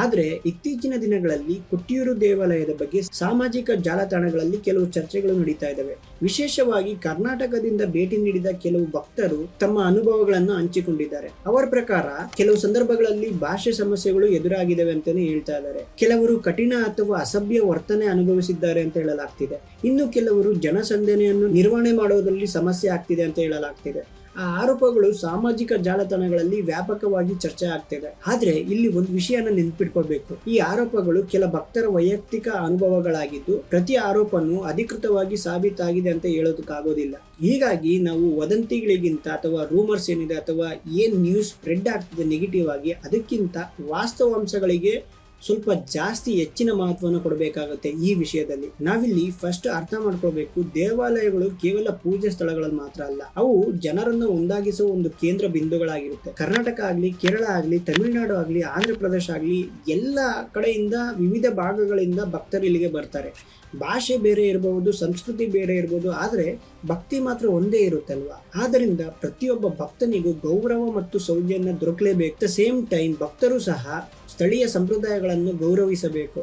ಆದ್ರೆ ಇತ್ತೀಚಿನ ದಿನಗಳಲ್ಲಿ ಕೊಟ್ಟಿಯೂರು ದೇವಾಲಯದ ಬಗ್ಗೆ ಸಾಮಾಜಿಕ ಜಾಲತಾಣಗಳಲ್ಲಿ ಕೆಲವು ಚರ್ಚೆಗಳು ನಡೀತಾ ಇದ್ದಾವೆ. ವಿಶೇಷವಾಗಿ ಕರ್ನಾಟಕದಿಂದ ಭೇಟಿ ನೀಡಿದ ಕೆಲವು ಭಕ್ತರು ತಮ್ಮ ಅನುಭವಗಳನ್ನು ಹಂಚಿಕೊಂಡಿದ್ದಾರೆ. ಅವರ ಪ್ರಕಾರ ಕೆಲವು ಸಂದರ್ಭಗಳಲ್ಲಿ ಭಾಷೆ ಸಮಸ್ಯೆಗಳು ಎದುರಾಗಿದ್ದಾವೆ ಅಂತಾನೆ ಹೇಳ್ತಾ ಇದ್ದಾರೆ. ಕೆಲವರು ಕಠಿಣ ಅಥವಾ ಅಸಭ್ಯ ವರ್ತನೆ ಅನುಭವಿಸಿದ್ದಾರೆ ಅಂತ ಹೇಳಲಾಗ್ತಿದೆ. ಇನ್ನು ಕೆಲವರು ಜನಸಂದಣಿಯನ್ನು ನಿರ್ವಹಣೆ ಮಾಡುವುದರಲ್ಲಿ ಸಮಸ್ಯೆ ಆಗ್ತಿದೆ ಅಂತ ಹೇಳಲಾಗ್ತಿದೆ. ಆ ಆರೋಪಗಳು ಸಾಮಾಜಿಕ ಜಾಲತಾಣಗಳಲ್ಲಿ ವ್ಯಾಪಕವಾಗಿ ಚರ್ಚೆ ಆಗ್ತಿದೆ. ಆದ್ರೆ ಇಲ್ಲಿ ಒಂದು ವಿಷಯನ ನೆನ್ಪಿಟ್ಕೊಳ್ಬೇಕು. ಈ ಆರೋಪಗಳು ಕೆಲ ಭಕ್ತರ ವೈಯಕ್ತಿಕ ಅನುಭವಗಳಾಗಿದ್ದು ಪ್ರತಿ ಆರೋಪನು ಅಧಿಕೃತವಾಗಿ ಸಾಬೀತಾಗಿದೆ ಅಂತ ಹೇಳೋದಕ್ಕಾಗೋದಿಲ್ಲ. ಹೀಗಾಗಿ ನಾವು ವದಂತಿಗಳಿಗಿಂತ ಅಥವಾ ರೂಮರ್ಸ್ ಏನಿದೆ ಅಥವಾ ಏನ್ ನ್ಯೂಸ್ ಸ್ಪ್ರೆಡ್ ಆಗ್ತಿದೆ ನೆಗೆಟಿವ್ ಆಗಿ, ಅದಕ್ಕಿಂತ ವಾಸ್ತವಾಂಶಗಳಿಗೆ ಸ್ವಲ್ಪ ಜಾಸ್ತಿ ಹೆಚ್ಚಿನ ಮಹತ್ವವನ್ನು ಕೊಡಬೇಕಾಗುತ್ತೆ. ಈ ವಿಷಯದಲ್ಲಿ ನಾವಿಲ್ಲಿ ಫಸ್ಟ್ ಅರ್ಥ ಮಾಡ್ಕೊಳ್ಬೇಕು, ದೇವಾಲಯಗಳು ಕೇವಲ ಪೂಜೆ ಸ್ಥಳಗಳಲ್ಲಿ ಮಾತ್ರ ಅಲ್ಲ, ಅವು ಜನರನ್ನು ಒಂದಾಗಿಸುವ ಒಂದು ಕೇಂದ್ರ ಬಿಂದುಗಳಾಗಿರುತ್ತೆ. ಕರ್ನಾಟಕ ಆಗ್ಲಿ, ಕೇರಳ ಆಗ್ಲಿ, ತಮಿಳುನಾಡು ಆಗ್ಲಿ, ಆಂಧ್ರ ಪ್ರದೇಶ ಆಗ್ಲಿ, ಎಲ್ಲ ಕಡೆಯಿಂದ ವಿವಿಧ ಭಾಗಗಳಿಂದ ಭಕ್ತರು ಇಲ್ಲಿಗೆ ಬರ್ತಾರೆ. ಭಾಷೆ ಬೇರೆ ಇರಬಹುದು, ಸಂಸ್ಕೃತಿ ಬೇರೆ ಇರಬಹುದು, ಆದ್ರೆ ಭಕ್ತಿ ಮಾತ್ರ ಒಂದೇ ಇರುತ್ತಲ್ವಾ. ಆದ್ದರಿಂದ ಪ್ರತಿಯೊಬ್ಬ ಭಕ್ತನಿಗೂ ಗೌರವ ಮತ್ತು ಸೌಜನ್ಯ ದೊರಕಲೇಬೇಕು. ಸೇಮ್ ಟೈಮ್ ಭಕ್ತರು ಸಹ ಸ್ಥಳೀಯ ಸಂಪ್ರದಾಯಗಳನ್ನು ಗೌರವಿಸಬೇಕು.